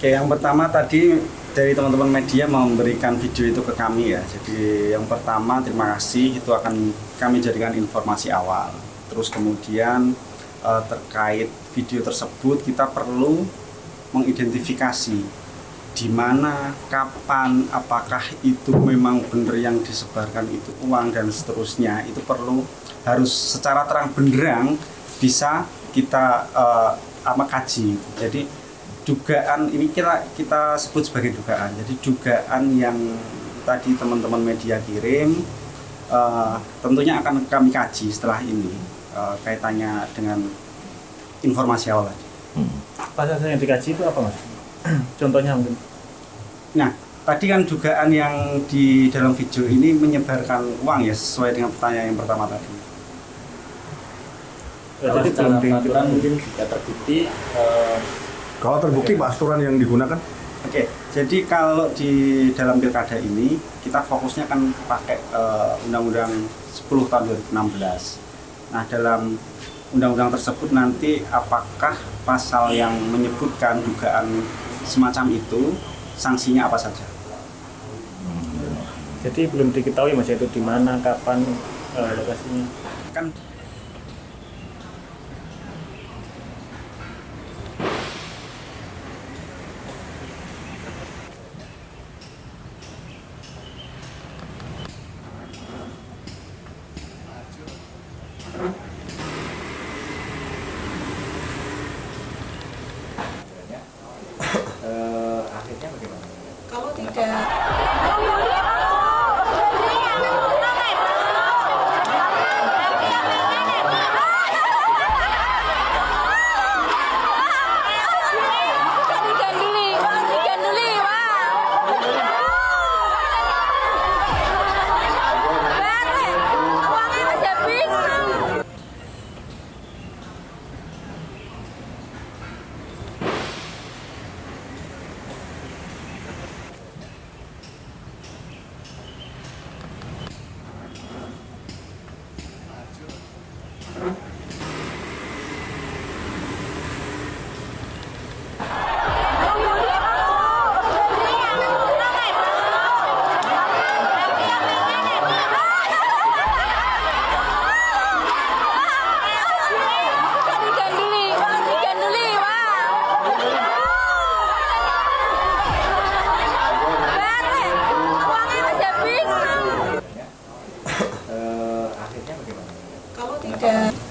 Oke, yang pertama tadi dari teman-teman media memberikan video itu ke kami ya. Jadi yang pertama terima kasih, itu akan kami jadikan informasi awal. Terus kemudian terkait video tersebut kita perlu mengidentifikasi di mana, kapan, apakah itu memang benar yang disebarkan itu uang dan seterusnya. Itu perlu harus secara terang benderang bisa kita kaji. Jadi dugaan ini kita sebut sebagai dugaan. Jadi dugaan yang tadi teman-teman media kirim tentunya akan kami kaji setelah ini kaitannya dengan informasi awal tadi. Pasal yang dikaji itu apa, Mas? Contohnya mungkin. Nah, tadi kan dugaan yang di dalam video ini menyebarkan uang ya, sesuai dengan pertanyaan yang pertama tadi. Jadi peraturan mungkin tidak terbukti. Kalau terbukti Pak aturan yang digunakan? Oke, jadi kalau di dalam pilkada ini kita fokusnya kan pakai Undang-Undang 10 tahun 2016. Nah, dalam undang-undang tersebut nanti apakah pasal yang menyebutkan dugaan semacam itu sanksinya apa saja? Jadi belum diketahui Mas itu di mana, kapan, lokasinya. Kan akhirnya bagaimana? Kalau tidak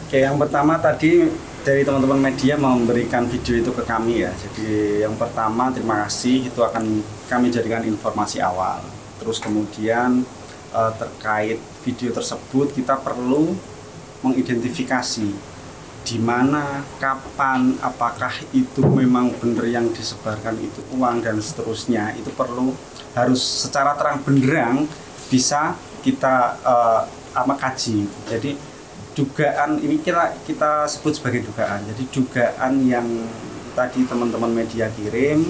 Oke, yang pertama tadi dari teman-teman media memberikan video itu ke kami ya. Jadi yang pertama terima kasih, itu akan kami jadikan informasi awal. Terus kemudian terkait video tersebut kita perlu mengidentifikasi di mana, kapan, apakah itu memang benar yang disebarkan itu uang dan seterusnya. Itu perlu harus secara terang benderang bisa kita kaji. Jadi dugaan ini kita sebut sebagai dugaan. Jadi dugaan yang tadi teman-teman media kirim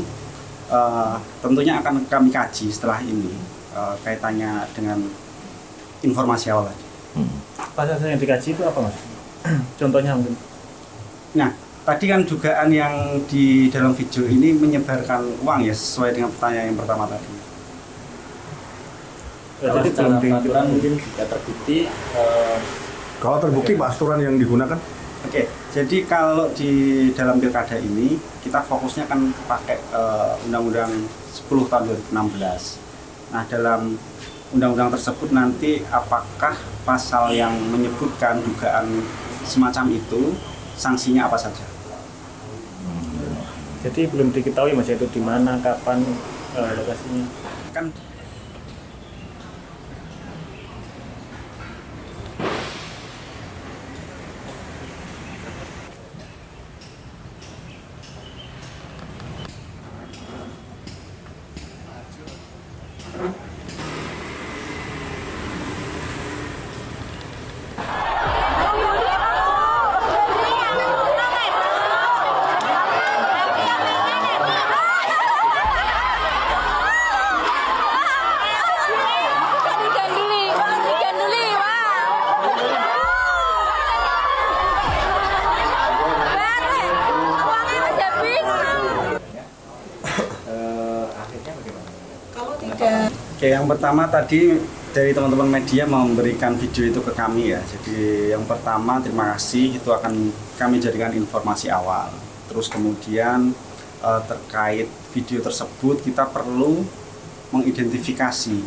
tentunya akan kami kaji setelah ini kaitannya dengan informasi awal tadi. Pasal yang dikaji itu apa, Mas? Contohnya mungkin. Nah, tadi kan dugaan yang di dalam video ini menyebarkan uang ya, sesuai dengan pertanyaan yang pertama tadi. Jadi peraturan mungkin tidak terbukti. Kalau terbukti Pak aturan yang digunakan? Oke, jadi kalau di dalam pilkada ini kita fokusnya kan pakai Undang-Undang 10 tahun 2016. Nah, dalam undang-undang tersebut nanti apakah pasal yang menyebutkan dugaan semacam itu sanksinya apa saja? Jadi belum diketahui Mas itu di mana, kapan, lokasinya. Kan Oke, yang pertama tadi dari teman-teman media memberikan video itu ke kami ya. Jadi yang pertama terima kasih, itu akan kami jadikan informasi awal. Terus kemudian terkait video tersebut kita perlu mengidentifikasi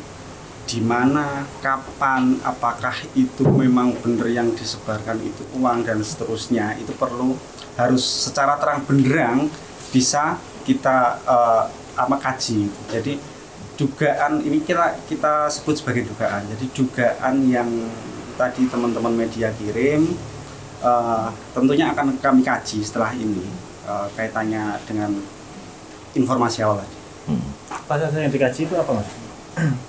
di mana, kapan, apakah itu memang benar yang disebarkan itu uang dan seterusnya. Itu perlu harus secara terang benderang bisa kita kaji. Jadi dugaan ini kita sebut sebagai dugaan. Jadi dugaan yang tadi teman-teman media kirim tentunya akan kami kaji setelah ini kaitannya dengan informasi awal tadi. Pasal yang dikaji itu apa mas?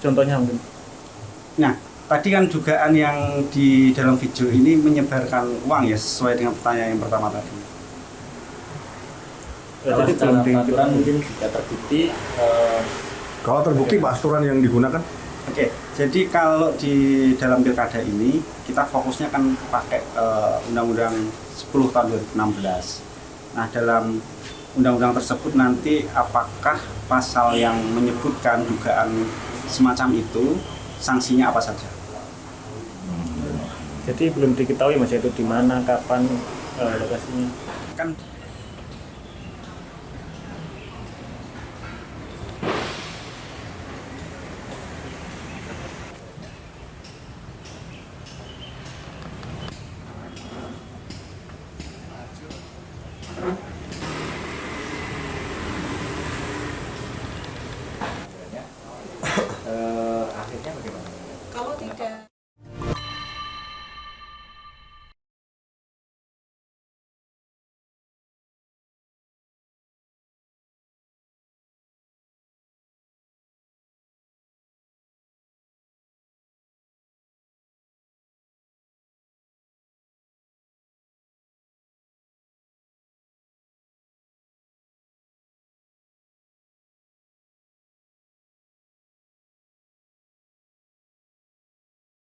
Contohnya mungkin. Nah, tadi kan dugaan yang di dalam video ini menyebarkan uang ya sesuai dengan pertanyaan yang pertama tadi. Jadi belum peraturan mungkin tidak terbukti. Kalau terbukti Pak aturan yang digunakan? Oke, jadi kalau di dalam pilkada ini kita fokusnya kan pakai Undang-Undang 10 tahun 2016. Nah, dalam undang-undang tersebut nanti apakah pasal yang menyebutkan dugaan semacam itu sanksinya apa saja? Jadi belum diketahui mas itu di mana, kapan lokasinya. Kan